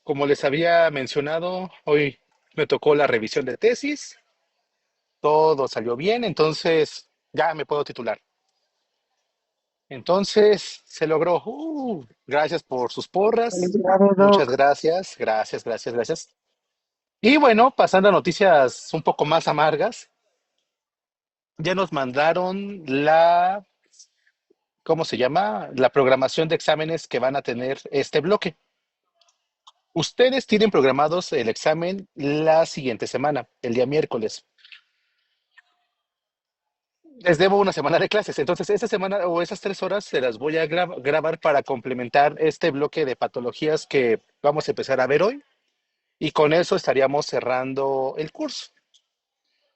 Como les había mencionado, hoy me tocó la revisión de tesis, todo salió bien, entonces ya me puedo titular. Entonces se logró. Gracias por sus porras. Felicidades, Muchas Doc. gracias, gracias, gracias, gracias. Y bueno, pasando a noticias un poco más amargas, ya nos mandaron ¿cómo se llama? La programación de exámenes que van a tener este bloque. Ustedes tienen programados el examen la siguiente semana, el día miércoles. Les debo una semana de clases, entonces esa semana o esas 3 horas se las voy a grabar para complementar este bloque de patologías que vamos a empezar a ver hoy y con eso estaríamos cerrando el curso.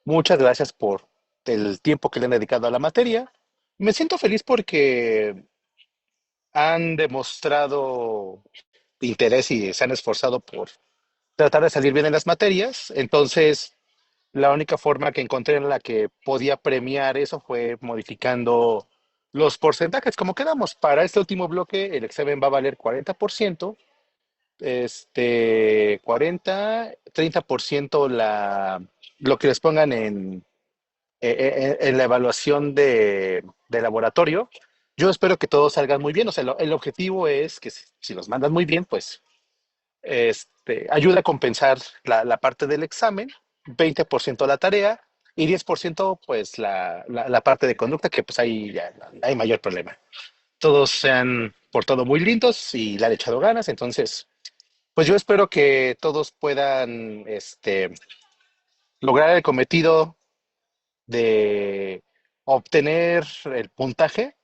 Muchas gracias por el tiempo que le han dedicado a la materia. Me siento feliz porque han demostrado interés y se han esforzado por tratar de salir bien en las materias, entonces la única forma que encontré en la que podía premiar eso fue modificando los porcentajes. Como quedamos, para este último bloque el examen va a valer 40%, 40, 30% lo que les pongan en la evaluación de laboratorio. Yo espero que todos salgan muy bien. O sea, el objetivo es que si los mandan muy bien, pues ayuda a compensar la parte del examen, 20% la tarea y 10% pues la parte de conducta, que pues ahí ya no hay mayor problema. Todos se han portado muy lindos y le han echado ganas, entonces pues yo espero que todos puedan lograr el cometido de obtener el puntaje.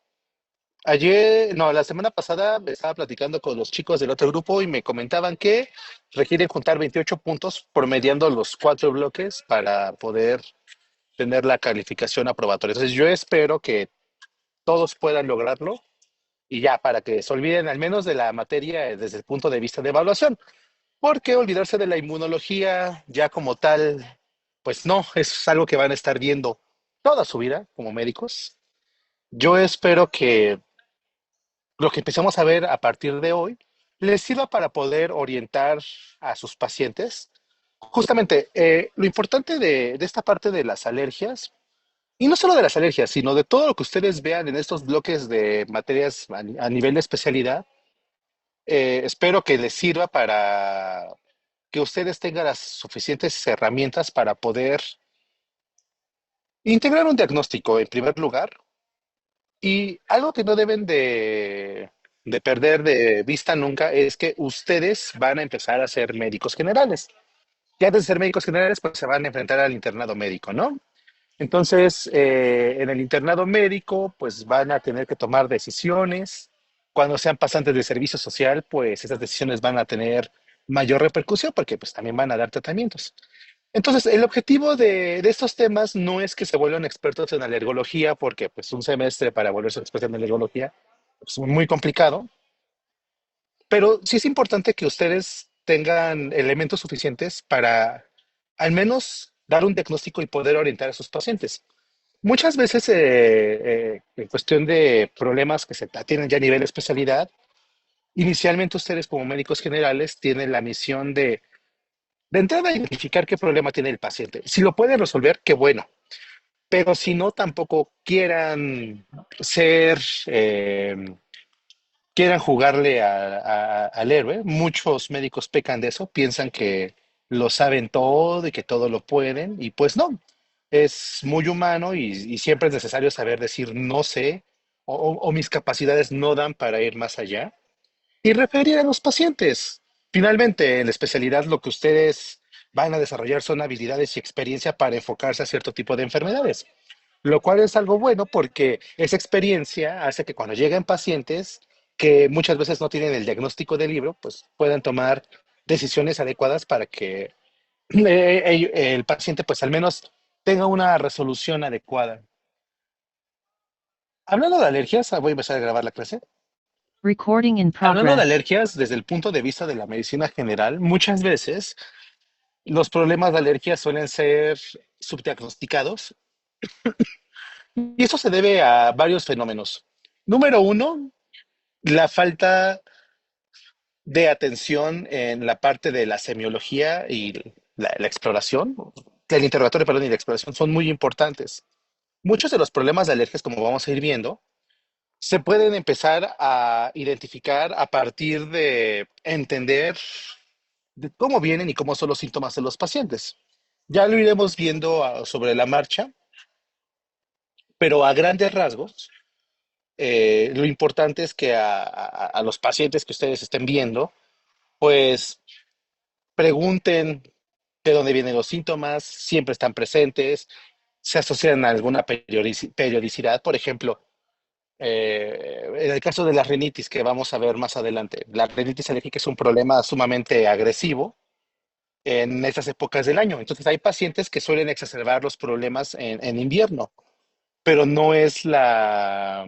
Ayer, no, la semana pasada me estaba platicando con los chicos del otro grupo y me comentaban que requieren juntar 28 puntos promediando los 4 bloques para poder tener la calificación aprobatoria. Entonces yo espero que todos puedan lograrlo y ya para que se olviden al menos de la materia desde el punto de vista de evaluación, porque olvidarse de la inmunología ya como tal, pues no, es algo que van a estar viendo toda su vida como médicos. Yo espero que lo que empezamos a ver a partir de hoy les sirva para poder orientar a sus pacientes. Justamente, lo importante de esta parte de las alergias, y no solo de las alergias, sino de todo lo que ustedes vean en estos bloques de materias a nivel de especialidad, espero que les sirva para que ustedes tengan las suficientes herramientas para poder integrar un diagnóstico en primer lugar. Y algo que no deben de perder de vista nunca es que ustedes van a empezar a ser médicos generales. Y antes de ser médicos generales, pues se van a enfrentar al internado médico, ¿no? Entonces, en el internado médico, pues van a tener que tomar decisiones. Cuando sean pasantes de servicio social, pues esas decisiones van a tener mayor repercusión porque pues también van a dar tratamientos. Entonces, el objetivo de estos temas no es que se vuelvan expertos en alergología, porque pues un semestre para volverse experto en alergología es muy complicado, pero sí es importante que ustedes tengan elementos suficientes para al menos dar un diagnóstico y poder orientar a sus pacientes. Muchas veces, en cuestión de problemas que se tienen ya a nivel de especialidad, inicialmente ustedes como médicos generales tienen la misión de entrada identificar qué problema tiene el paciente. Si lo pueden resolver, qué bueno. Pero si no, tampoco ser, eh, quieran jugarle al héroe. Muchos médicos pecan de eso, piensan que lo saben todo y que todo lo pueden, y pues no. Es muy humano y siempre es necesario saber decir no sé o mis capacidades no dan para ir más allá y referir a los pacientes. Finalmente, en la especialidad lo que ustedes van a desarrollar son habilidades y experiencia para enfocarse a cierto tipo de enfermedades, lo cual es algo bueno porque esa experiencia hace que cuando lleguen pacientes que muchas veces no tienen el diagnóstico del libro, pues puedan tomar decisiones adecuadas para que el paciente pues al menos tenga una resolución adecuada. Hablando de alergias, voy a empezar a grabar la clase. Recording in Hablando de progress. alergias desde el punto de vista de la medicina general, muchas veces los problemas de alergia suelen ser subdiagnosticados y eso se debe a varios fenómenos. Número uno, la falta de atención en la parte de la semiología y la exploración, el interrogatorio, perdón, y la exploración son muy importantes. Muchos de los problemas de alergias, como vamos a ir viendo, se pueden empezar a identificar a partir de entender de cómo vienen y cómo son los síntomas de los pacientes. Ya lo iremos viendo sobre la marcha, pero a grandes rasgos, lo importante es que a los pacientes que ustedes estén viendo, pues pregunten de dónde vienen los síntomas, siempre están presentes, se asocian a alguna periodicidad. Por ejemplo, en el caso de la rinitis, que vamos a ver más adelante, la rinitis alérgica es un problema sumamente agresivo en estas épocas del año. Entonces, hay pacientes que suelen exacerbar los problemas en invierno, pero no es lo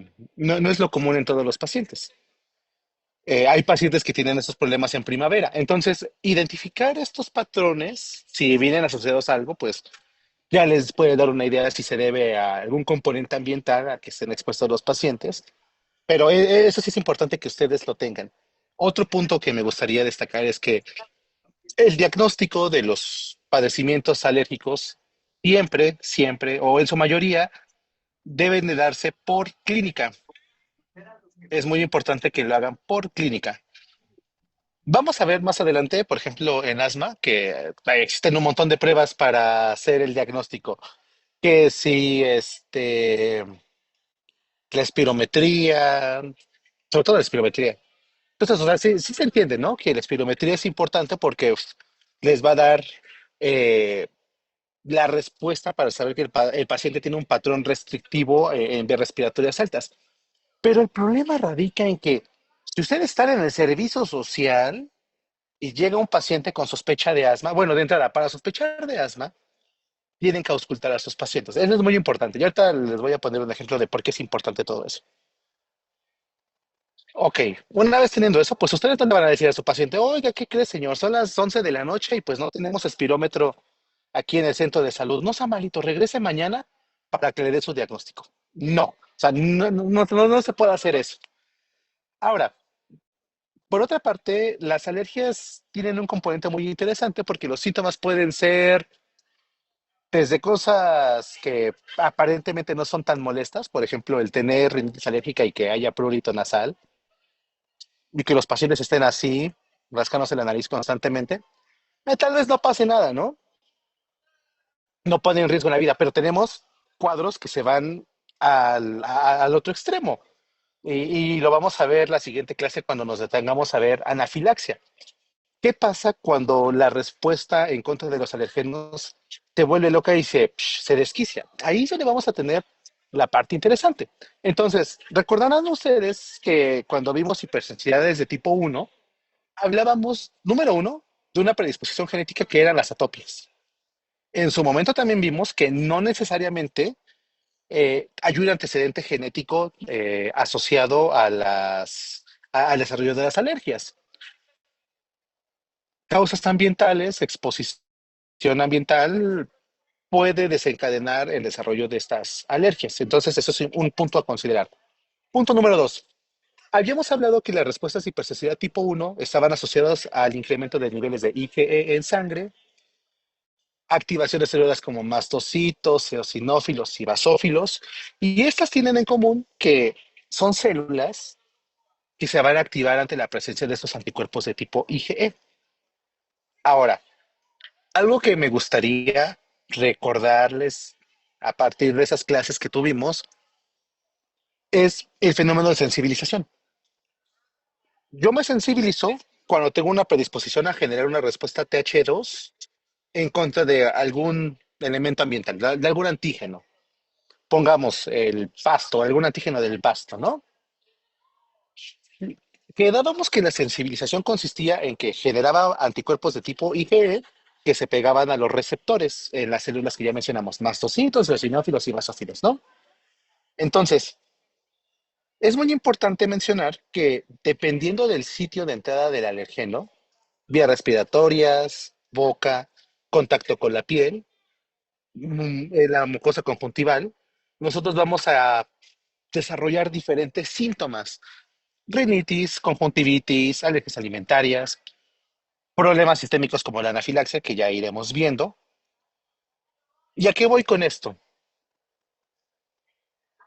común en todos los pacientes. Hay pacientes que tienen estos problemas en primavera. Entonces, identificar estos patrones, si vienen asociados a algo, pues ya les puede dar una idea de si se debe a algún componente ambiental a que estén expuestos los pacientes, pero eso sí es importante que ustedes lo tengan. Otro punto que me gustaría destacar es que el diagnóstico de los padecimientos alérgicos siempre, o en su mayoría, deben de darse por clínica. Es muy importante que lo hagan por clínica. Vamos a ver más adelante, por ejemplo, en asma, que existen un montón de pruebas para hacer el diagnóstico, que si la espirometría, sobre todo la espirometría. Entonces, o sea, sí se entiende, ¿no? Que la espirometría es importante porque les va a dar eh, la respuesta para saber que el paciente tiene un patrón restrictivo en vías respiratorias altas. Pero el problema radica en que si ustedes están en el servicio social y llega un paciente con sospecha de asma, bueno, de entrada, para sospechar de asma, tienen que auscultar a sus pacientes. Eso es muy importante. Yo ahorita les voy a poner un ejemplo de por qué es importante todo eso. Ok, una vez teniendo eso, pues ustedes no le van a decir a su paciente, oiga, ¿qué cree, señor? Son las 11 de la noche y pues no tenemos espirómetro aquí en el centro de salud. No sea malito, regrese mañana para que le dé su diagnóstico. No, o sea, no se puede hacer eso. Ahora, por otra parte, las alergias tienen un componente muy interesante porque los síntomas pueden ser desde cosas que aparentemente no son tan molestas, por ejemplo, el tener rinitis alérgica y que haya prurito nasal, y que los pacientes estén así, rascándose la nariz constantemente, tal vez no pase nada, ¿no? No pone en riesgo la vida, pero tenemos cuadros que se van al otro extremo. Y lo vamos a ver la siguiente clase cuando nos detengamos a ver anafilaxia. ¿Qué pasa cuando la respuesta en contra de los alergenos te vuelve loca y se desquicia? Ahí es donde vamos a tener la parte interesante. Entonces, recordarán ustedes que cuando vimos hipersensibilidades de tipo 1, hablábamos, número uno, de una predisposición genética que eran las atopias. En su momento también vimos que no necesariamente hay un antecedente genético asociado al desarrollo de las alergias. Causas ambientales, exposición ambiental puede desencadenar el desarrollo de estas alergias. Entonces, eso es un punto a considerar. Punto número dos. Habíamos hablado que las respuestas de hipersensibilidad tipo 1 estaban asociadas al incremento de niveles de IgE en sangre, activación de células como mastocitos, eosinófilos y basófilos, y estas tienen en común que son células que se van a activar ante la presencia de estos anticuerpos de tipo IgE. Ahora, algo que me gustaría recordarles a partir de esas clases que tuvimos es el fenómeno de sensibilización. Yo me sensibilizo cuando tengo una predisposición a generar una respuesta TH2 en contra de algún elemento ambiental, de algún antígeno. Pongamos el pasto, algún antígeno del pasto, ¿no? Quedábamos que la sensibilización consistía en que generaba anticuerpos de tipo IgE que se pegaban a los receptores en las células que ya mencionamos, mastocitos, eosinófilos y basófilos, ¿no? Entonces, es muy importante mencionar que dependiendo del sitio de entrada del alergeno, vías respiratorias, boca, contacto con la piel, la mucosa conjuntival, nosotros vamos a desarrollar diferentes síntomas. rinitis, conjuntivitis, alergias alimentarias, problemas sistémicos como la anafilaxia, que ya iremos viendo. ¿Y a qué voy con esto?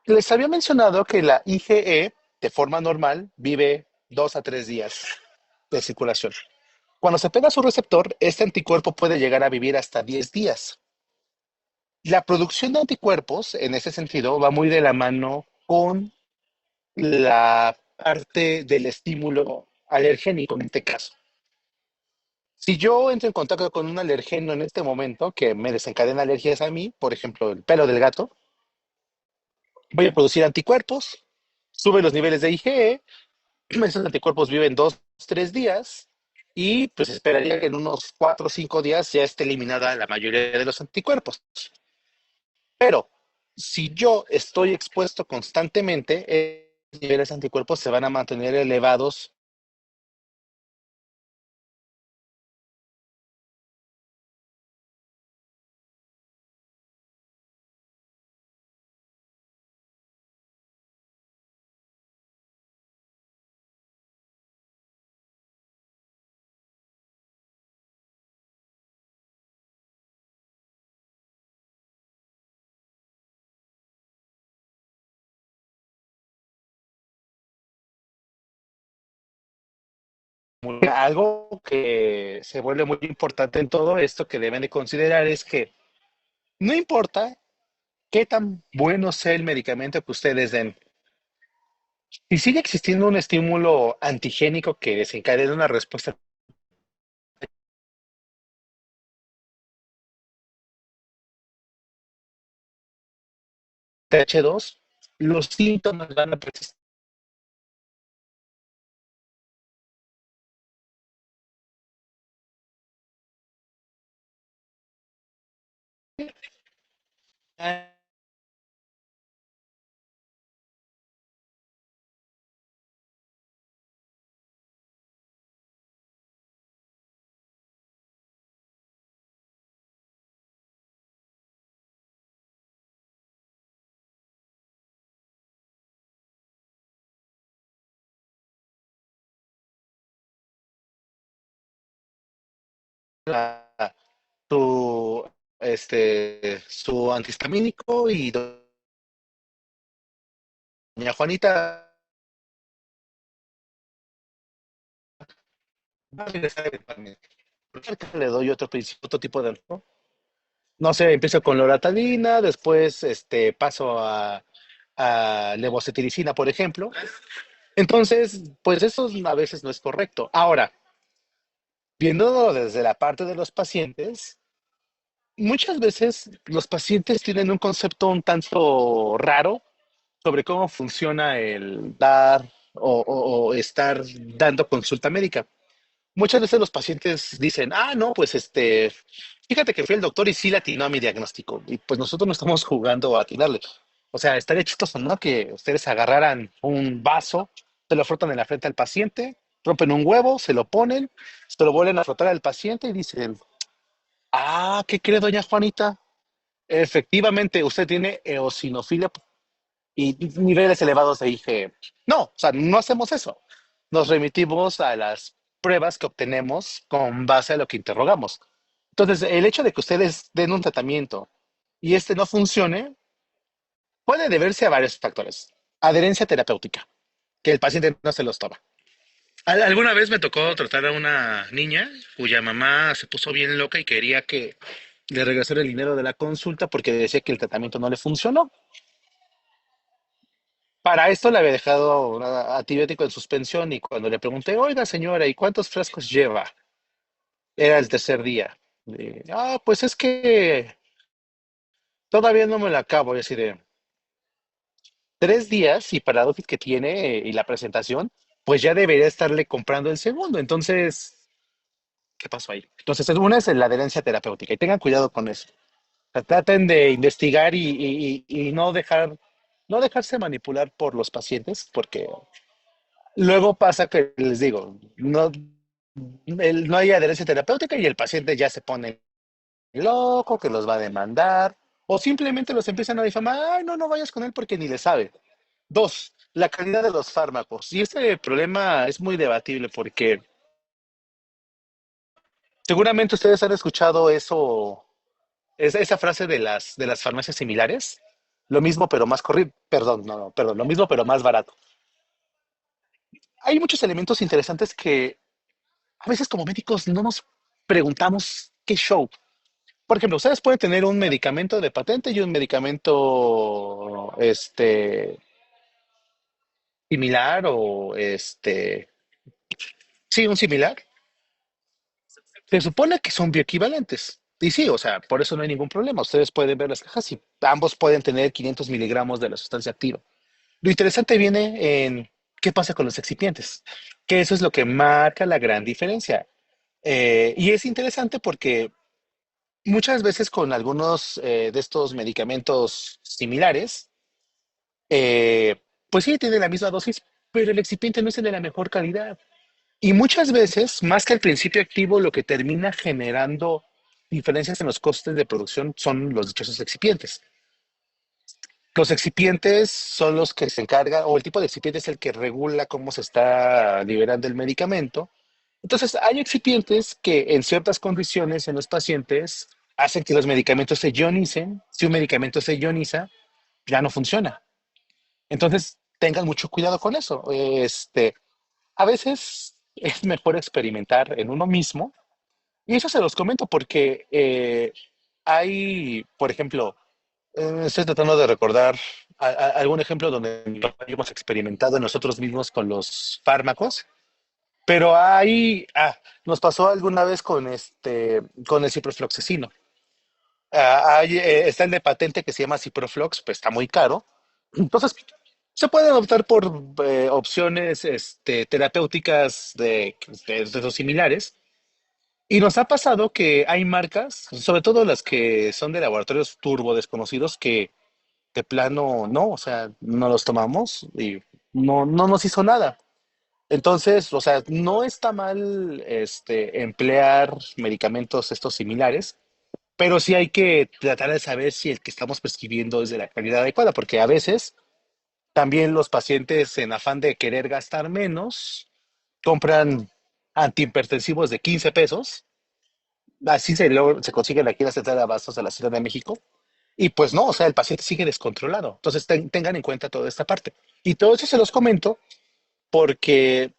Les había mencionado que la IgE, de forma normal, vive 2 a 3 días de circulación. Cuando se pega a su receptor, este anticuerpo puede llegar a vivir hasta 10 días. La producción de anticuerpos, en ese sentido, va muy de la mano con la parte del estímulo alergénico en este caso. Si yo entro en contacto con un alergeno en este momento que me desencadena alergias a mí, por ejemplo, el pelo del gato, voy a producir anticuerpos, sube los niveles de IgE, esos anticuerpos viven 2 o 3 días y pues esperaría que en unos 4 o 5 días ya esté eliminada la mayoría de los anticuerpos. Pero si yo estoy expuesto constantemente, los niveles de anticuerpos se van a mantener elevados algo que se vuelve muy importante en todo esto que deben de considerar es que no importa qué tan bueno sea el medicamento que ustedes den, si sigue existiendo un estímulo antigénico que desencadena una respuesta TH2, los síntomas van a persistir. Su, su antihistamínico y doña Juanita va a regresar eventualmente. ¿Por qué le doy otro, otro tipo de alcohol? No sé, empiezo con loratadina, después paso a levocetiricina, por ejemplo. Entonces, pues eso a veces no es correcto. Ahora, viéndolo desde la parte de los pacientes, muchas veces los pacientes tienen un concepto un tanto raro sobre cómo funciona el dar o estar dando consulta médica. Muchas veces los pacientes dicen, ah, no, pues fíjate que fui el doctor y sí le atinó a mi diagnóstico. Y pues nosotros no estamos jugando a atinarle. O sea, estaría chistoso, ¿no? Que ustedes agarraran un vaso, se lo frotan en la frente al paciente, rompen un huevo, se lo ponen, se lo vuelven a frotar al paciente y dicen, ah, ¿qué cree, doña Juanita? Efectivamente, usted tiene eosinofilia y niveles elevados de IgE. No, o sea, no hacemos eso. Nos remitimos a las pruebas que obtenemos con base a lo que interrogamos. Entonces, el hecho de que ustedes den un tratamiento y este no funcione puede deberse a varios factores. Adherencia terapéutica, que el paciente no se los toma. Alguna vez me tocó tratar a una niña cuya mamá se puso bien loca y quería que le regresara el dinero de la consulta porque decía que el tratamiento no le funcionó. Para esto le había dejado un antibiótico en suspensión y cuando le pregunté, oiga señora, ¿y cuántos frascos lleva? Era el tercer día. Pues es que todavía no me lo acabo. Y así de 3 días y para la dosis que tiene y la presentación, pues ya debería estarle comprando el segundo. Entonces, ¿qué pasó ahí? Entonces, una es la adherencia terapéutica y tengan cuidado con eso. O sea, traten de investigar y no dejarse manipular por los pacientes, porque luego pasa que les digo, no hay adherencia terapéutica y el paciente ya se pone loco, que los va a demandar, o simplemente los empiezan a difamar, ay, no, no vayas con él porque ni le sabe. Dos, la calidad de los fármacos. Y este problema es muy debatible porque seguramente ustedes han escuchado eso, esa frase de las farmacias similares. Lo mismo pero más corriente, perdón, no, no, perdón, lo mismo pero más barato. Hay muchos elementos interesantes que a veces como médicos no nos preguntamos qué show. Por ejemplo, ustedes pueden tener un medicamento de patente y un medicamento similar o sí, un similar. Se supone que son bioequivalentes. Y sí, o sea, por eso no hay ningún problema. Ustedes pueden ver las cajas y ambos pueden tener 500 miligramos de la sustancia activa. Lo interesante viene en qué pasa con los excipientes, que eso es lo que marca la gran diferencia. Y es interesante porque muchas veces con algunos de estos medicamentos similares, pues sí, tiene la misma dosis, pero el excipiente no es el de la mejor calidad. Y muchas veces, más que el principio activo, lo que termina generando diferencias en los costes de producción son los dichosos excipientes. Los excipientes son los que se encargan, o el tipo de excipiente es el que regula cómo se está liberando el medicamento. Entonces, hay excipientes que en ciertas condiciones en los pacientes hacen que los medicamentos se ionicen. Si un medicamento se ioniza, ya no funciona. Entonces, tengan mucho cuidado con eso. A veces es mejor experimentar en uno mismo. Y eso se los comento porque hay, por ejemplo, estoy tratando de recordar algún ejemplo donde hemos experimentado nosotros mismos con los fármacos, pero nos pasó alguna vez con con el ciprofloxacino. Está el de patente que se llama Ciproflox, pues está muy caro. Entonces, se pueden optar por opciones terapéuticas de esos similares. Y nos ha pasado que hay marcas, sobre todo las que son de laboratorios turbo desconocidos, que de plano no, o sea, no los tomamos y no nos hizo nada. Entonces, o sea, no está mal emplear medicamentos estos similares, pero sí hay que tratar de saber si el que estamos prescribiendo es de la calidad adecuada, porque a veces también los pacientes en afán de querer gastar menos compran antihipertensivos de 15 pesos. Así se consiguen aquí en la central de abastos de la Ciudad de México. Y pues no, o sea, el paciente sigue descontrolado. Entonces tengan en cuenta toda esta parte. Y todo eso se los comento porque,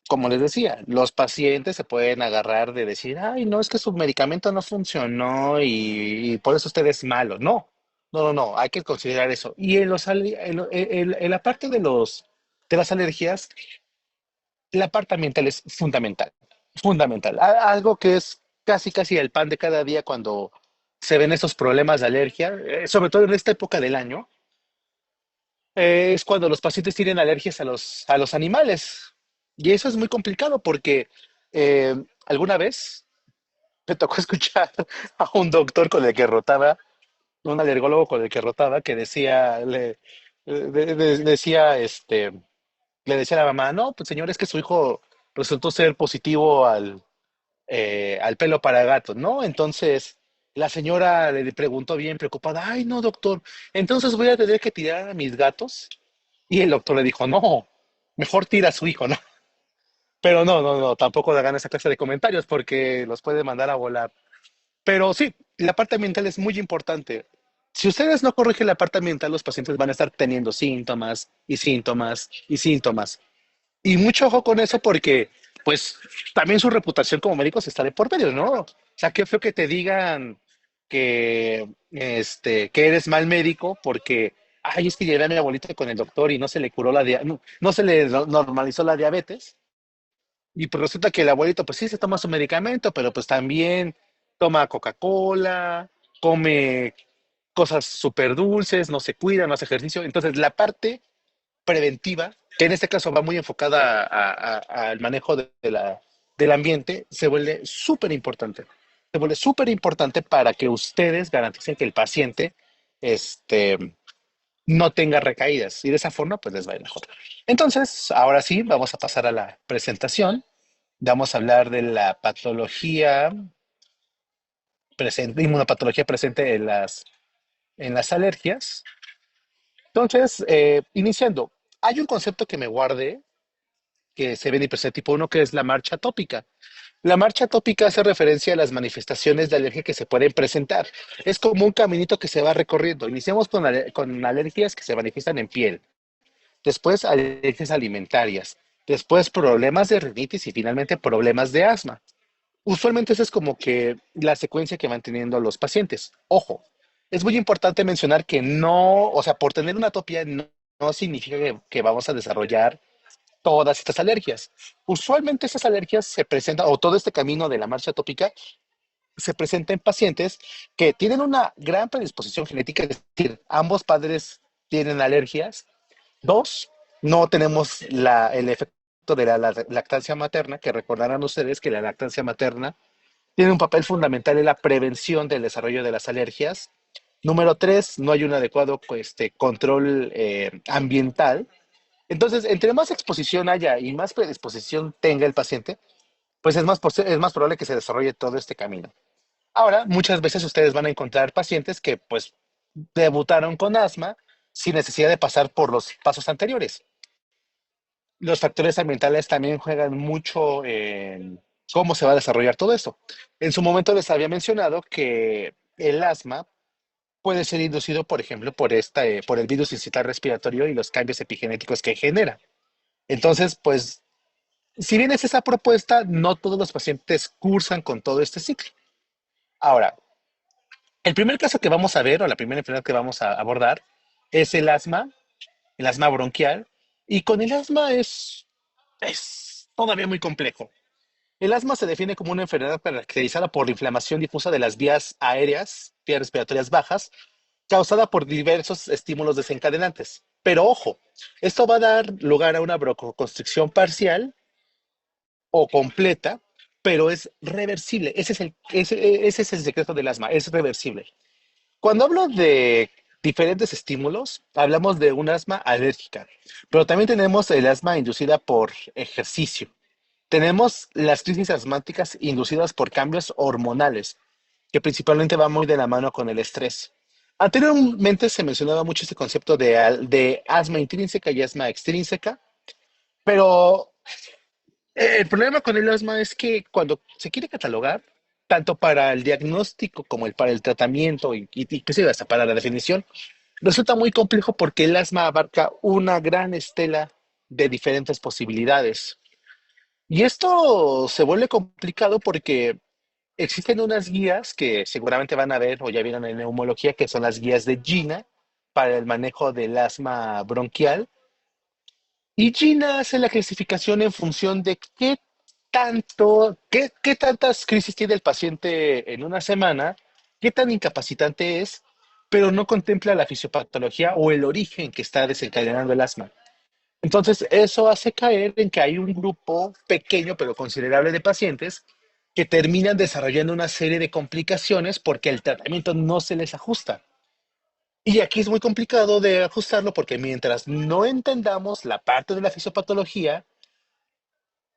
como les decía, los pacientes se pueden agarrar de decir, ay, no, es que su medicamento no funcionó y por eso usted es malo. No, no, hay que considerar eso. Y en la parte de de las alergias, la parte ambiental es fundamental, fundamental. Algo que es casi el pan de cada día cuando se ven esos problemas de alergia, sobre todo en esta época del año, es cuando los pacientes tienen alergias a a los animales. Y eso es muy complicado porque alguna vez me tocó escuchar a un doctor con el que rotaba, un alergólogo con el que rotaba, que decía, decía, le decía a la mamá, no, pues señor, es que su hijo resultó ser positivo al pelo para gato, ¿no? Entonces la señora le preguntó bien preocupada, ay, no, doctor, entonces voy a tener que tirar a mis gatos. Y el doctor le dijo, no, mejor tira a su hijo, ¿no? Pero no, tampoco le hagan esa clase de comentarios porque los puede mandar a volar. Pero sí, la parte ambiental es muy importante. Si ustedes no corrigen la parte ambiental, los pacientes van a estar teniendo síntomas y síntomas y síntomas. Y mucho ojo con eso porque, pues, también su reputación como médicos está de por medio, ¿no? O sea, qué feo que te digan que eres mal médico porque, ay, es que llevé a mi abuelita con el doctor y no se le curó no se le normalizó la diabetes. Y pues resulta que el abuelito, pues sí, se toma su medicamento, pero pues también toma Coca-Cola, come cosas súper dulces, no se cuida, no hace ejercicio. Entonces, la parte preventiva, que en este caso va muy enfocada al manejo del ambiente, se vuelve súper importante. Se vuelve súper importante para que ustedes garanticen que el paciente no tenga recaídas y de esa forma pues les va a ir mejor. Entonces, ahora sí, vamos a pasar a la presentación. Vamos a hablar de la patología presente, inmunopatología presente en en las alergias. Entonces, iniciando. hay un concepto que me guardé que se ve en hipersensibilidad tipo uno que es la marcha tópica. La marcha tópica hace referencia a las manifestaciones de alergia que se pueden presentar. Es como un caminito que se va recorriendo. Iniciamos con alergias que se manifiestan en piel, después alergias alimentarias, después problemas de rinitis y finalmente problemas de asma. Usualmente esa es como que la secuencia que van teniendo los pacientes. Ojo, es muy importante mencionar que no, o sea, por tener una atopia no significa que vamos a desarrollar todas estas alergias. Usualmente estas alergias se presentan, o todo este camino de la marcha atópica, se presenta en pacientes que tienen una gran predisposición genética, es decir, ambos padres tienen alergias. Dos, no tenemos el efecto de la lactancia materna, que recordarán ustedes que la lactancia materna tiene un papel fundamental en la prevención del desarrollo de las alergias. Número tres, no hay un adecuado control ambiental. Entonces, entre más exposición haya y más predisposición tenga el paciente, pues es más probable que se desarrolle todo este camino. Ahora, muchas veces ustedes van a encontrar pacientes que pues debutaron con asma sin necesidad de pasar por los pasos anteriores. Los factores ambientales también juegan mucho en cómo se va a desarrollar todo esto. En su momento les había mencionado que el asma puede ser inducido, por ejemplo, por el virus incital respiratorio y los cambios epigenéticos que genera. Entonces, pues, si bien es esa propuesta, no todos los pacientes cursan con todo este ciclo. Ahora, el primer caso que vamos a ver, o la primera enfermedad que vamos a abordar, es el asma bronquial, y con el asma es todavía muy complejo. El asma se define como una enfermedad caracterizada por la inflamación difusa de las vías aéreas, vías respiratorias bajas, causada por diversos estímulos desencadenantes. Pero ojo, esto va a dar lugar a una broncoconstricción parcial o completa, pero es reversible. Ese es el secreto del asma, es reversible. Cuando hablo de diferentes estímulos, hablamos de un asma alérgica, pero también tenemos el asma inducida por ejercicio. Tenemos las crisis asmáticas inducidas por cambios hormonales, que principalmente va muy de la mano con el estrés. Anteriormente se mencionaba mucho este concepto de asma intrínseca y asma extrínseca, pero el problema con el asma es que cuando se quiere catalogar, tanto para el diagnóstico como para el tratamiento y inclusive hasta para la definición, resulta muy complejo porque el asma abarca una gran estela de diferentes posibilidades. Y esto se vuelve complicado porque existen unas guías que seguramente van a ver o ya vieron en neumología, que son las guías de Gina para el manejo del asma bronquial. Y Gina hace la clasificación en función de qué tantas crisis tiene el paciente en una semana, qué tan incapacitante es, pero no contempla la fisiopatología o el origen que está desencadenando el asma. Entonces, eso hace caer en que hay un grupo pequeño pero considerable de pacientes que terminan desarrollando una serie de complicaciones porque el tratamiento no se les ajusta. Y aquí es muy complicado de ajustarlo porque mientras no entendamos la parte de la fisiopatología,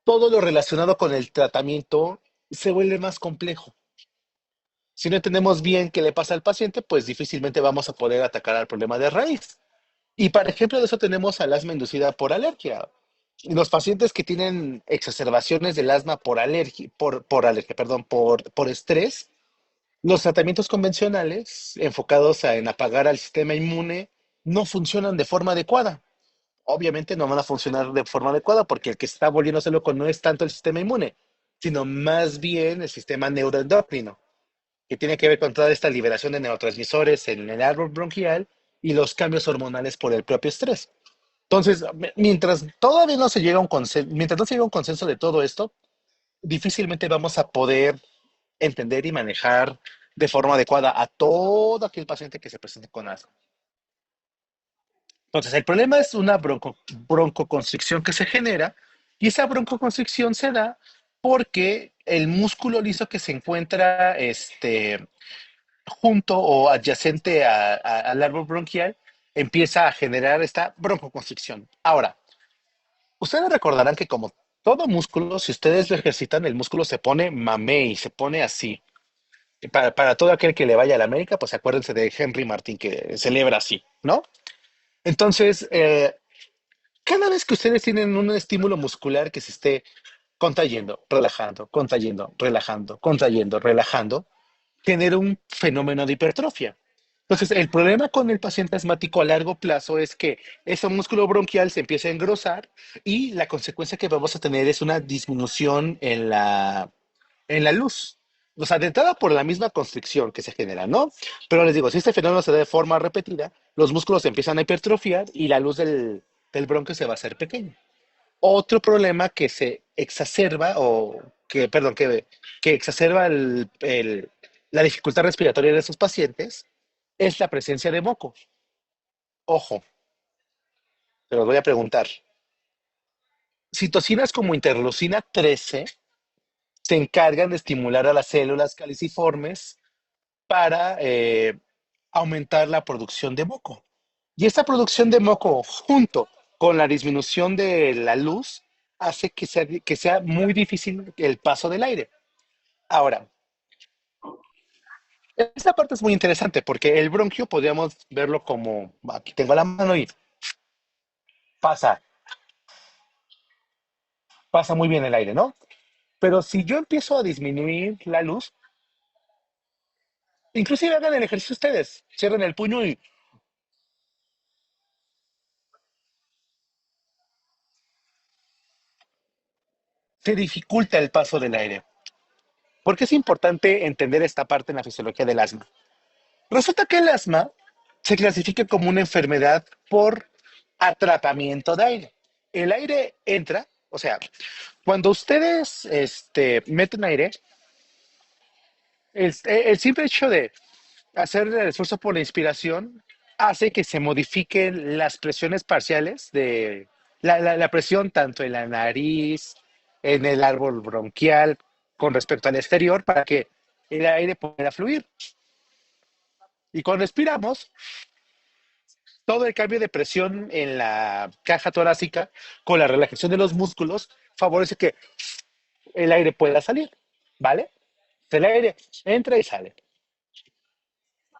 todo lo relacionado con el tratamiento se vuelve más complejo. Si no entendemos bien qué le pasa al paciente, pues difícilmente vamos a poder atacar al problema de raíz. Y para ejemplo de eso tenemos al asma inducida por alergia. Los pacientes que tienen exacerbaciones del asma por estrés, los tratamientos convencionales enfocados en apagar al sistema inmune no funcionan de forma adecuada. Obviamente no van a funcionar de forma adecuada porque el que está volviéndose loco no es tanto el sistema inmune, sino más bien el sistema neuroendocrino, que tiene que ver con toda esta liberación de neurotransmisores en el árbol bronquial y los cambios hormonales por el propio estrés. Entonces, mientras todavía no se llega a un consenso, mientras no se llega a un consenso de todo esto, difícilmente vamos a poder entender y manejar de forma adecuada a todo aquel paciente que se presente con asma. Entonces, el problema es una broncoconstricción que se genera y esa broncoconstricción se da porque el músculo liso que se encuentra junto o adyacente al árbol bronquial empieza a generar esta broncoconstricción. Ahora, ustedes recordarán que como todo músculo, si ustedes lo ejercitan, el músculo se pone mamey, se pone así. Y para todo aquel que le vaya a la América, pues acuérdense de Henry Martín que celebra así, ¿no? Entonces, Cada vez que ustedes tienen un estímulo muscular que se esté contrayendo, relajando, contrayendo, relajando, contrayendo, relajando, genera un fenómeno de hipertrofia. Entonces, el problema con el paciente asmático a largo plazo es que ese músculo bronquial se empieza a engrosar y la consecuencia que vamos a tener es una disminución en la luz. O sea, de entrada por la misma constricción que se genera, ¿no? Pero les digo, si este fenómeno se da de forma repetida, los músculos empiezan a hipertrofiar y la luz del bronquio se va a hacer pequeña. Otro problema que se exacerba o que, perdón, que exacerba la dificultad respiratoria de esos pacientes es la presencia de moco. Ojo, te lo voy a preguntar. Citocinas como interleucina 13 se encargan de estimular a las células caliciformes para aumentar la producción de moco. Y esta producción de moco, junto con la disminución de la luz, hace que sea muy difícil el paso del aire. Ahora, esta parte es muy interesante porque el bronquio podríamos verlo como, aquí tengo la mano y pasa, pasa muy bien el aire, ¿no? Pero si yo empiezo a disminuir la luz, inclusive hagan el ejercicio ustedes, cierren el puño y se dificulta el paso del aire. ¿Por qué es importante entender esta parte en la fisiología del asma? Resulta que el asma se clasifica como una enfermedad por atrapamiento de aire. El aire entra, o sea, cuando ustedes meten aire, el simple hecho de hacer el esfuerzo por la inspiración hace que se modifiquen las presiones parciales de la presión tanto en la nariz, en el árbol bronquial, con respecto al exterior, para que el aire pueda fluir. Y cuando respiramos, todo el cambio de presión en la caja torácica con la relajación de los músculos favorece que el aire pueda salir, ¿vale? El aire entra y sale.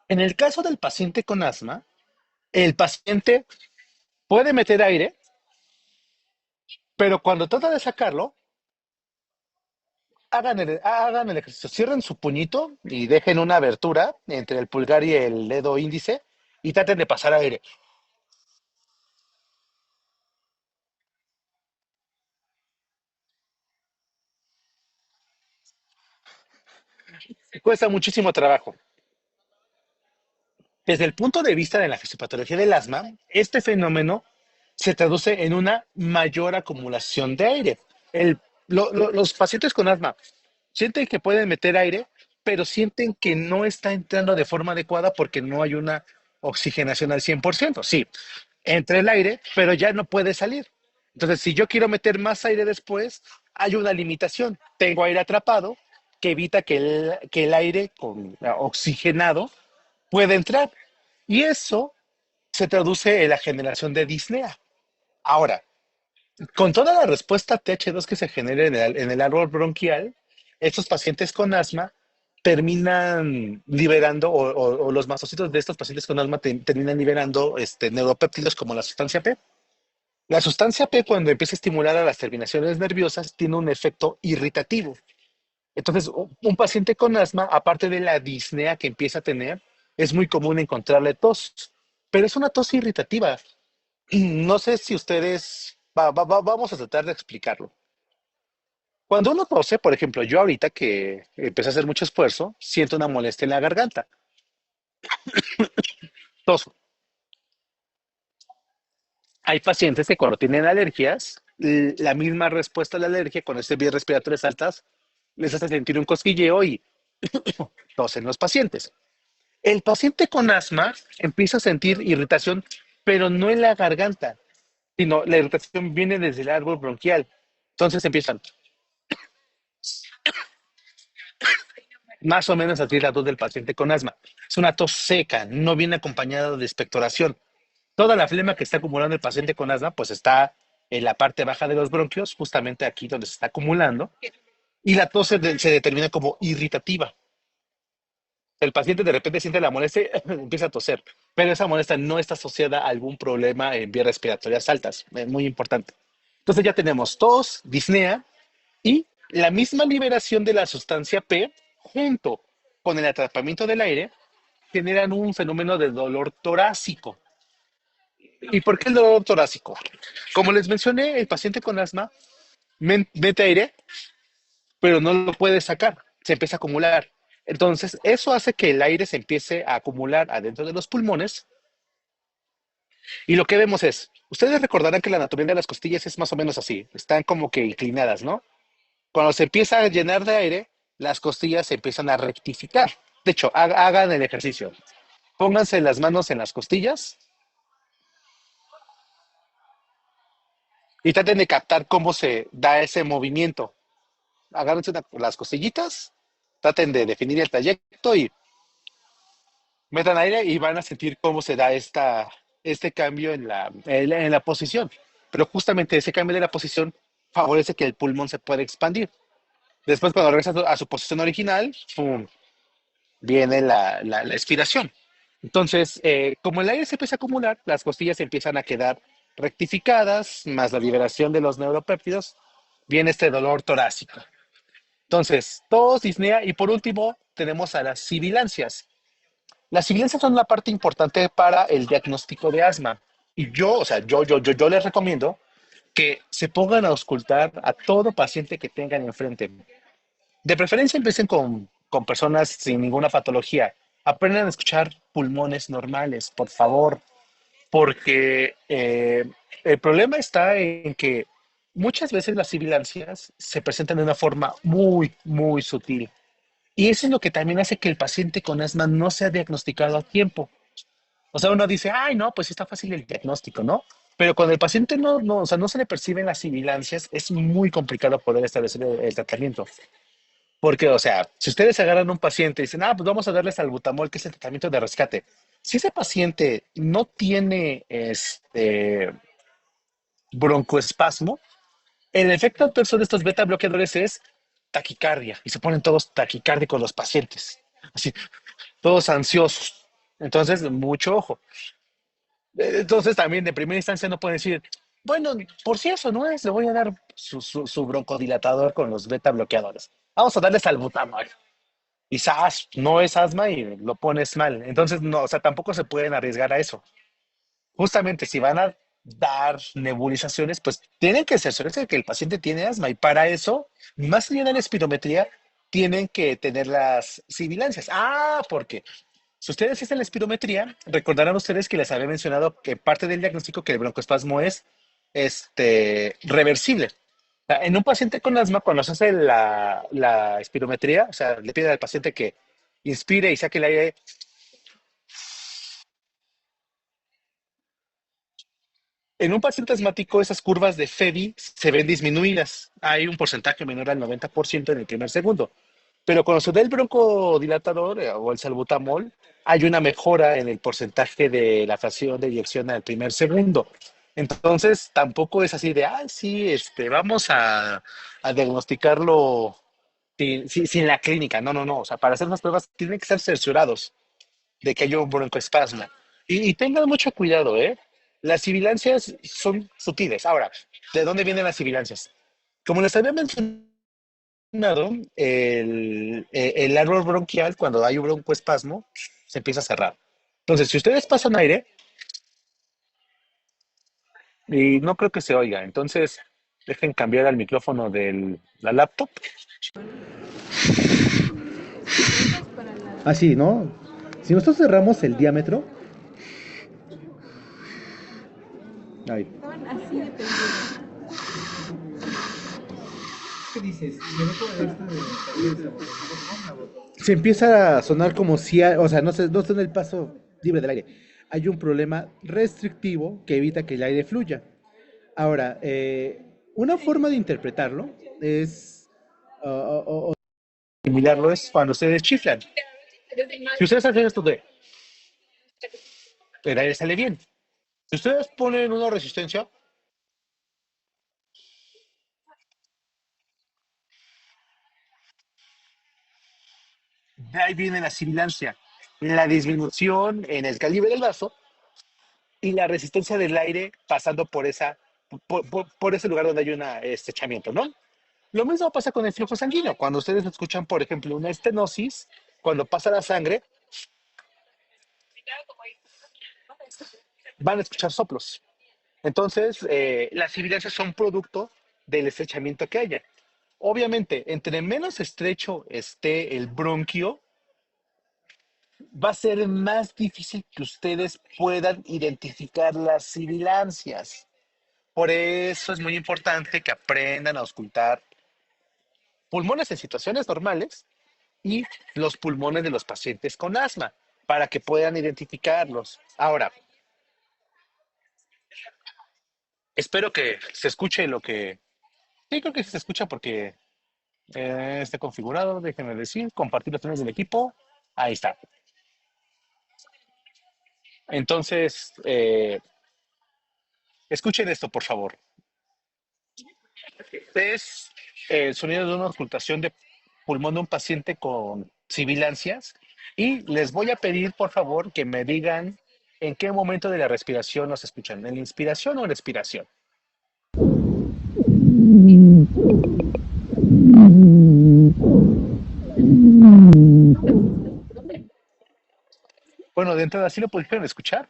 En el caso del paciente con asma, el paciente puede meter aire, pero cuando trata de sacarlo, hagan el ejercicio, cierren su puñito y dejen una abertura entre el pulgar y el dedo índice y traten de pasar aire. Cuesta muchísimo trabajo. Desde el punto de vista de la fisiopatología del asma, este fenómeno se traduce en una mayor acumulación de aire. Los pacientes con asma sienten que pueden meter aire, pero sienten que no está entrando de forma adecuada porque no hay una oxigenación al 100%. Sí, entra el aire, pero ya no puede salir. Entonces, si yo quiero meter más aire después, hay una limitación. Tengo aire atrapado que evita que el aire oxigenado pueda entrar. Y eso se traduce en la generación de disnea. Ahora, con toda la respuesta TH2 que se genera en el árbol bronquial, estos pacientes con asma terminan liberando, o los mastocitos de estos pacientes con asma terminan liberando neuropéptidos como la sustancia P. La sustancia P, cuando empieza a estimular a las terminaciones nerviosas, tiene un efecto irritativo. Entonces, un paciente con asma, aparte de la disnea que empieza a tener, es muy común encontrarle tos, pero es una tos irritativa. No sé si ustedes, vamos a tratar de explicarlo. Cuando uno tose, por ejemplo, yo ahorita que empecé a hacer mucho esfuerzo, siento una molestia en la garganta, toso. Hay pacientes que cuando tienen alergias, la misma respuesta a la alergia con este vías respiratorias altas les hace sentir un cosquilleo y tosen los pacientes. El paciente con asma empieza a sentir irritación, pero no en la garganta, sino la irritación viene desde el árbol bronquial. Entonces empiezan más o menos así la tos del paciente con asma. Es una tos seca, no viene acompañada de expectoración. Toda la flema que está acumulando el paciente con asma, pues está en la parte baja de los bronquios, justamente aquí donde se está acumulando, y la tos se determina como irritativa. El paciente de repente siente la molestia, empieza a toser, pero esa molestia no está asociada a algún problema en vías respiratorias altas. Es muy importante. Entonces ya tenemos tos, disnea y la misma liberación de la sustancia P junto con el atrapamiento del aire generan un fenómeno de dolor torácico. ¿Y por qué el dolor torácico? Como les mencioné, el paciente con asma mete aire, pero no lo puede sacar, se empieza a acumular. Entonces, eso hace que el aire se empiece a acumular adentro de los pulmones y lo que vemos es, ustedes recordarán que la anatomía de las costillas es más o menos así, están como que inclinadas, ¿no? Cuando se empieza a llenar de aire, las costillas se empiezan a rectificar. De hecho, hagan el ejercicio. Pónganse las manos en las costillas y traten de captar cómo se da ese movimiento. Agárrense las costillitas, traten de definir el trayecto y metan aire y van a sentir cómo se da este cambio en la posición. Pero justamente ese cambio de la posición favorece que el pulmón se pueda expandir. Después, cuando regresa a su posición original, ¡pum!, viene la expiración. Entonces, como el aire se empieza a acumular, las costillas empiezan a quedar rectificadas, más la liberación de los neuropéptidos, viene este dolor torácico. Entonces, tos, disnea y por último tenemos a las sibilancias. Las sibilancias son una parte importante para el diagnóstico de asma. Y yo, o sea, yo les recomiendo que se pongan a auscultar a todo paciente que tengan enfrente. De preferencia empiecen con personas sin ninguna patología. Aprendan a escuchar pulmones normales, por favor, porque el problema está en que muchas veces las sibilancias se presentan de una forma muy sutil. Y eso es lo que también hace que el paciente con asma no sea diagnosticado a tiempo. O sea, uno dice, ay, no, pues está fácil el diagnóstico, ¿no? Pero cuando el paciente o sea, no se le perciben las sibilancias, es muy complicado poder establecer el tratamiento. Porque, o sea, si ustedes agarran a un paciente y dicen, ah, pues vamos a darle salbutamol, que es el tratamiento de rescate. Si ese paciente no tiene broncoespasmo, el efecto adverso de estos beta bloqueadores es taquicardia y se ponen todos taquicárdicos los pacientes, así, todos ansiosos. Entonces, mucho ojo. Entonces, también de primera instancia no pueden decir, bueno, por si eso no es, le voy a dar su broncodilatador con los beta bloqueadores. Vamos a darle salbutamol. Quizás no es asma y lo pones mal. Entonces, no, o sea, tampoco se pueden arriesgar a eso. Justamente si van a dar nebulizaciones, pues tienen que cerciorarse de que el paciente tiene asma y para eso, más allá de la espirometría, tienen que tener las sibilancias. Ah, porque si ustedes hacen la espirometría, recordarán ustedes que les había mencionado que parte del diagnóstico que el broncoespasmo es reversible. O sea, en un paciente con asma, cuando se hace la espirometría, o sea, le pide al paciente que inspire y saque el aire. En un paciente asmático, esas curvas de FEBI se ven disminuidas. Hay un porcentaje menor al 90% en el primer segundo. Pero cuando se da el broncodilatador o el salbutamol, hay una mejora en el porcentaje de la fracción de eyección al primer segundo. Entonces, tampoco es así de, ah, sí, vamos a diagnosticarlo sin la clínica. No, no, no. O sea, para hacer unas pruebas tienen que estar cerciorados de que haya un broncoespasmo. Y tengan mucho cuidado, ¿eh? Las sibilancias son sutiles. Ahora, ¿de dónde vienen las sibilancias? Como les había mencionado, el árbol bronquial, cuando hay un broncoespasmo, se empieza a cerrar. Entonces, si ustedes pasan aire, y no creo que se oiga, entonces dejen cambiar al micrófono de la laptop. Así, ¿no? Si nosotros cerramos el diámetro, ahí, se empieza a sonar como si, o sea, no está en el paso libre del aire. Hay un problema restrictivo que evita que el aire fluya. Ahora, una forma de interpretarlo es, o similarlo es cuando ustedes chiflan. Si ustedes hacen esto de, el aire sale bien. Si ustedes ponen una resistencia, De ahí viene la sibilancia, la disminución en el calibre del vaso y la resistencia del aire pasando por ese lugar donde hay un estrechamiento, ¿no? Lo mismo pasa con el flujo sanguíneo. Cuando ustedes escuchan, por ejemplo, una estenosis, cuando pasa la sangre, van a escuchar soplos. Entonces, las sibilancias son producto del estrechamiento que haya. Obviamente, entre menos estrecho esté el bronquio, va a ser más difícil que ustedes puedan identificar las sibilancias. Por eso es muy importante que aprendan a auscultar pulmones en situaciones normales y los pulmones de los pacientes con asma para que puedan identificarlos. Ahora, espero que se escuche lo que... Sí, creo que se escucha porque está configurado. Déjenme decir, compartir los trenes del equipo. Ahí está. Entonces, escuchen esto, por favor. Es el sonido de una ocultación de pulmón de un paciente con sibilancias y les voy a pedir, por favor, que me digan en qué momento de la respiración nos escuchan, en la inspiración o en la expiración. Bueno, de entrada, ¿sí lo pudieron escuchar?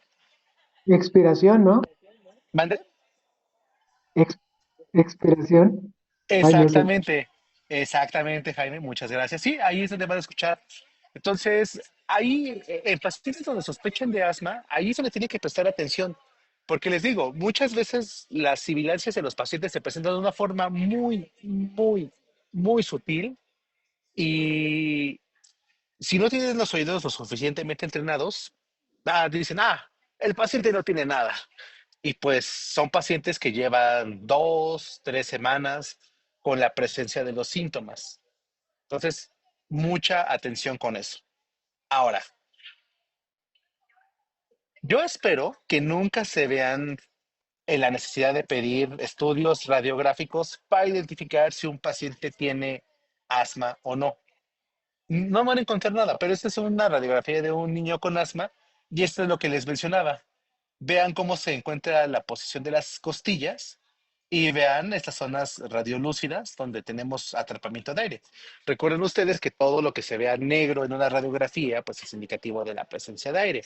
Expiración, ¿no? ¿Mande? Ex- expiración. Ay, no sé. Exactamente, exactamente, Jaime, muchas gracias. Sí, ahí es donde van a escuchar. Entonces, ahí, en pacientes donde sospechen de asma, ahí es donde tiene que prestar atención, porque les digo, muchas veces las sibilancias de los pacientes se presentan de una forma muy sutil y si no tienen los oídos lo suficientemente entrenados, dicen, el paciente no tiene nada. Y pues son pacientes que llevan 2, 3 semanas con la presencia de los síntomas. Entonces, mucha atención con eso. Ahora, yo espero que nunca se vean en la necesidad de pedir estudios radiográficos para identificar si un paciente tiene asma o no. No van a encontrar nada, pero esta es una radiografía de un niño con asma y esto es lo que les mencionaba. Vean cómo se encuentra la posición de las costillas y vean estas zonas radiolúcidas donde tenemos atrapamiento de aire. Recuerden ustedes que todo lo que se vea negro en una radiografía pues es indicativo de la presencia de aire.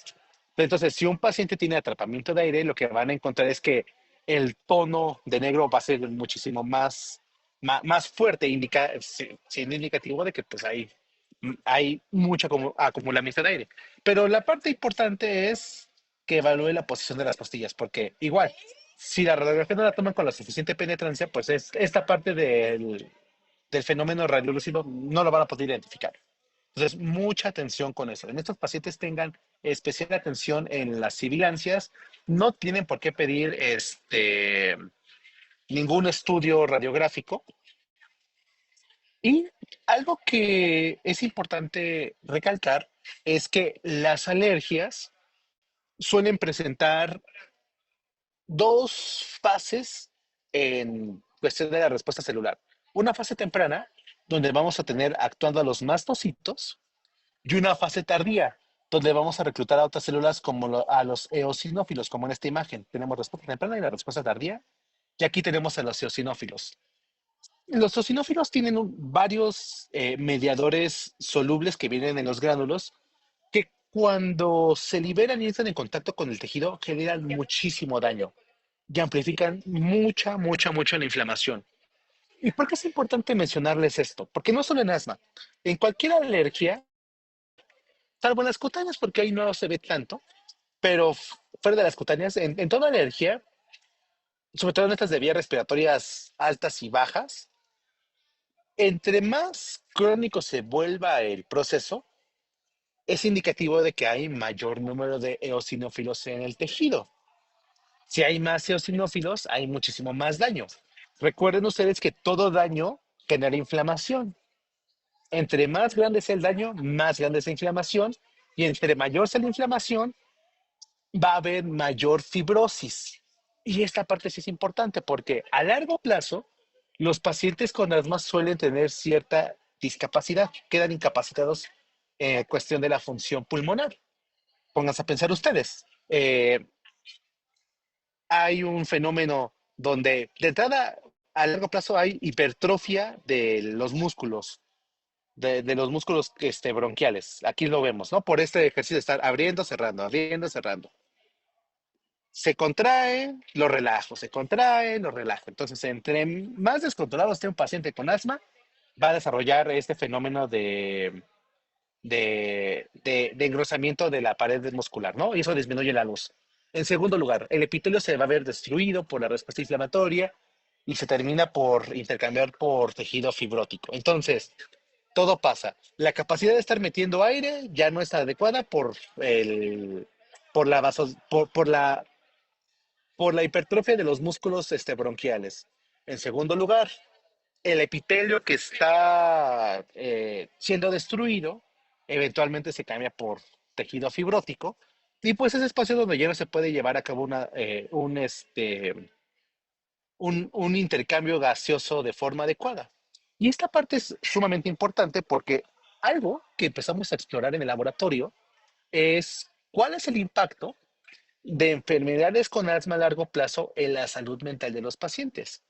Entonces, si un paciente tiene atrapamiento de aire, lo que van a encontrar es que el tono de negro va a ser muchísimo más fuerte, siendo indicativo de que pues hay mucho acumulamiento de aire. Pero la parte importante es que evalúe la posición de las costillas, porque igual, si la radiografía no la toman con la suficiente penetrancia, pues esta parte del fenómeno radiolúcido no lo van a poder identificar. Entonces, mucha atención con eso. En estos pacientes tengan especial atención en las sibilancias. No tienen por qué pedir ningún estudio radiográfico. Y algo que es importante recalcar es que las alergias suelen presentar dos fases en cuestión de la respuesta celular. Una fase temprana, donde vamos a tener actuando a los mastocitos, y una fase tardía, donde vamos a reclutar a otras células como a los eosinófilos, como en esta imagen. Tenemos respuesta temprana y la respuesta tardía, y aquí tenemos a los eosinófilos. Los eosinófilos tienen varios mediadores solubles que vienen en los gránulos que cuando se liberan y entran en contacto con el tejido generan muchísimo daño y amplifican mucha la inflamación. ¿Y por qué es importante mencionarles esto? Porque no solo en asma, en cualquier alergia, salvo en las cutáneas, porque ahí no se ve tanto, pero fuera de las cutáneas, en toda alergia, sobre todo en estas de vías respiratorias altas y bajas, entre más crónico se vuelva el proceso, es indicativo de que hay mayor número de eosinófilos en el tejido. Si hay más eosinófilos, hay muchísimo más daño. Recuerden ustedes que todo daño genera inflamación. Entre más grande sea el daño, más grande es la inflamación. Y entre mayor sea la inflamación, va a haber mayor fibrosis. Y esta parte sí es importante porque a largo plazo, los pacientes con asma suelen tener cierta discapacidad, quedan incapacitados cuestión de la función pulmonar. Pónganse a pensar ustedes. Hay un fenómeno donde de entrada a largo plazo hay hipertrofia de los músculos bronquiales. Aquí lo vemos, ¿no? Por este ejercicio de estar abriendo, cerrando, abriendo, cerrando. Se contrae, lo relajo, se contrae, lo relajo. Entonces, entre más descontrolado esté un paciente con asma, va a desarrollar este fenómeno de engrosamiento de la pared muscular, ¿no? Y eso disminuye la luz. En segundo lugar, el epitelio se va a ver destruido por la respuesta inflamatoria y se termina por intercambiar por tejido fibrótico. Entonces, todo pasa. La capacidad de estar metiendo aire ya no está adecuada por la hipertrofia de los músculos bronquiales. En segundo lugar, el epitelio que está siendo destruido eventualmente se cambia por tejido fibrótico y pues es espacio donde ya no se puede llevar a cabo un intercambio gaseoso de forma adecuada. Y esta parte es sumamente importante porque algo que empezamos a explorar en el laboratorio es cuál es el impacto de enfermedades con asma a largo plazo en la salud mental de los pacientes.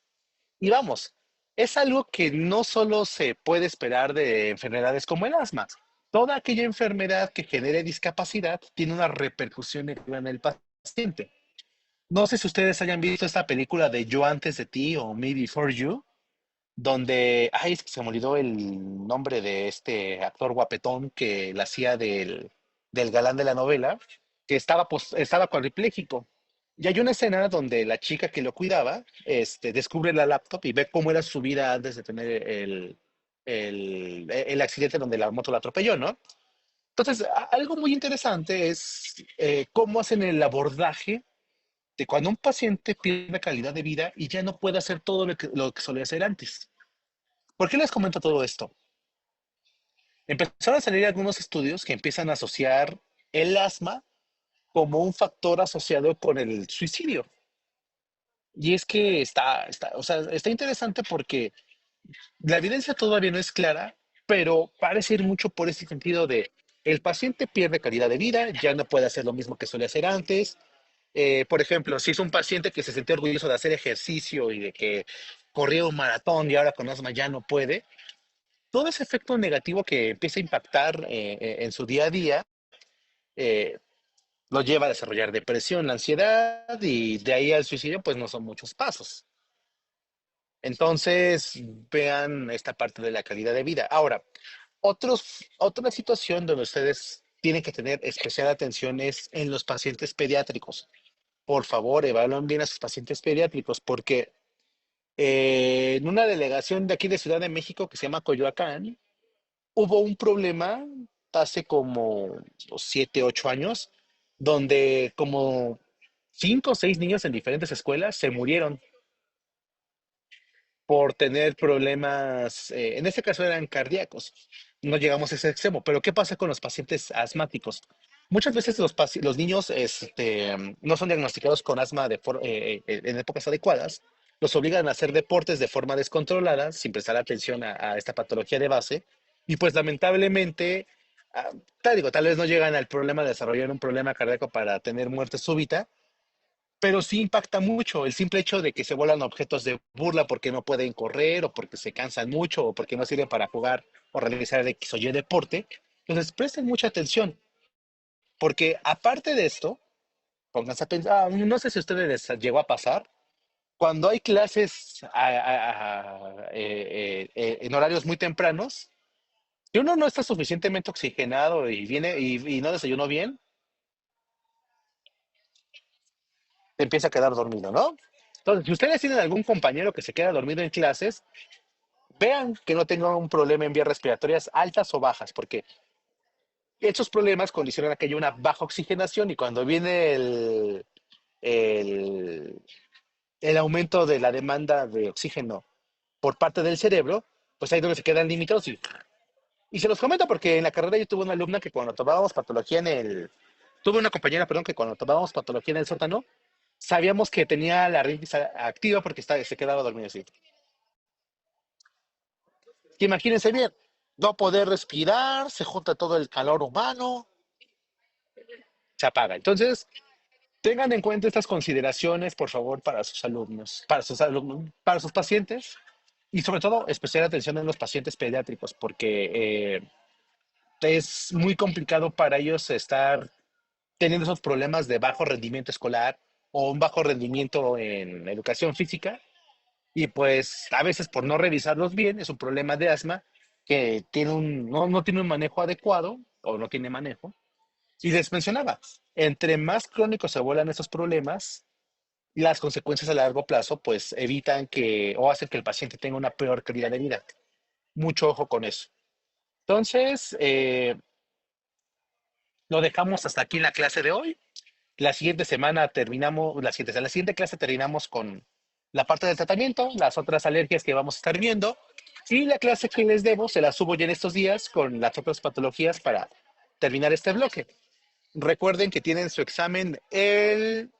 Y vamos, es algo que no solo se puede esperar de enfermedades como el asma. Toda aquella enfermedad que genere discapacidad tiene una repercusión negativa en el paciente. No sé si ustedes hayan visto esta película de Yo antes de ti o Me Before You, donde, ay, es que se me olvidó el nombre de este actor guapetón que la hacía del galán de la novela, que estaba cuadripléjico. Y hay una escena donde la chica que lo cuidaba, descubre la laptop y ve cómo era su vida antes de tener el accidente donde la moto la atropelló, ¿no? Entonces, algo muy interesante es cómo hacen el abordaje de cuando un paciente pierde calidad de vida y ya no puede hacer todo lo que solía hacer antes. ¿Por qué les comento todo esto? Empezaron a salir algunos estudios que empiezan a asociar el asma como un factor asociado con el suicidio. Y es que o sea, está interesante porque la evidencia todavía no es clara, pero parece ir mucho por ese sentido de el paciente pierde calidad de vida, ya no puede hacer lo mismo que solía hacer antes. Por ejemplo, si es un paciente que se sentía orgulloso de hacer ejercicio y de que corría un maratón y ahora con asma ya no puede, todo ese efecto negativo que empieza a impactar en su día a día eh, lo lleva a desarrollar depresión, ansiedad y de ahí al suicidio, pues no son muchos pasos. Entonces, vean esta parte de la calidad de vida. Ahora, otra situación donde ustedes tienen que tener especial atención es en los pacientes pediátricos. Por favor, evalúen bien a sus pacientes pediátricos porque en una delegación de aquí de Ciudad de México que se llama Coyoacán, hubo un problema hace como 7, 8 años, donde como 5 o 6 niños en diferentes escuelas se murieron por tener problemas, en este caso eran cardíacos. No llegamos a ese extremo, pero ¿qué pasa con los pacientes asmáticos? Muchas veces los niños no son diagnosticados con asma en épocas adecuadas, los obligan a hacer deportes de forma descontrolada, sin prestar atención a esta patología de base, y pues lamentablemente, ah, digo, tal vez no llegan al problema de desarrollar un problema cardíaco para tener muerte súbita, pero sí impacta mucho el simple hecho de que se vuelan objetos de burla porque no pueden correr o porque se cansan mucho o porque no sirven para jugar o realizar X o Y deporte. Entonces presten mucha atención porque aparte de esto, pónganse a pensar, no sé si a ustedes les llegó a pasar, cuando hay clases en horarios muy tempranos, si uno no está suficientemente oxigenado y viene y no desayunó bien, te empieza a quedar dormido, ¿no? Entonces, si ustedes tienen algún compañero que se queda dormido en clases, vean que no tengan un problema en vías respiratorias altas o bajas, porque estos problemas condicionan a que haya una baja oxigenación y cuando viene el, el aumento de la demanda de oxígeno por parte del cerebro, pues ahí es donde se quedan limitados. Y se los comento porque en la carrera yo tuve una alumna que cuando tomábamos patología tuve una compañera, perdón, que cuando tomábamos patología en el sótano, sabíamos que tenía la rinitis activa porque se quedaba dormida así. Que imagínense bien, no poder respirar, se junta todo el calor humano, se apaga. Entonces, tengan en cuenta estas consideraciones, por favor, para sus alumnos, para sus pacientes y sobre todo especial atención en los pacientes pediátricos, porque es muy complicado para ellos estar teniendo esos problemas de bajo rendimiento escolar o un bajo rendimiento en educación física y pues a veces por no revisarlos bien es un problema de asma que no tiene un manejo adecuado o no tiene manejo. Y les mencionaba, entre más crónicos se vuelvan esos problemas, las consecuencias a largo plazo pues evitan que o hacen que el paciente tenga una peor calidad de vida. Mucho ojo con eso. Entonces, lo dejamos hasta aquí en la clase de hoy. La siguiente semana terminamos, la siguiente clase terminamos con la parte del tratamiento, las otras alergias que vamos a estar viendo y la clase que les debo se la subo ya en estos días con las otras patologías para terminar este bloque. Recuerden que tienen su examen el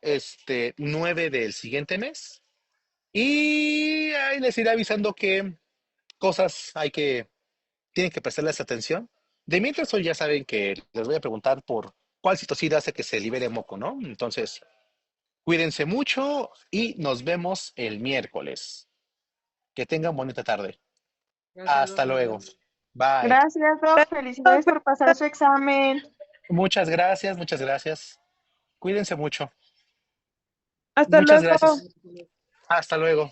9 del siguiente mes y ahí les iré avisando qué cosas tienen que prestarles atención. De mientras hoy ya saben que les voy a preguntar por cuál citocida hace que se libere moco, ¿no? Entonces, cuídense mucho y nos vemos el miércoles. Que tengan bonita tarde. Gracias, Hasta doctor. luego. Bye. Gracias, Doc. Felicidades por pasar su examen. Muchas gracias, muchas gracias. Cuídense mucho. Hasta Muchas luego. gracias. Hasta luego.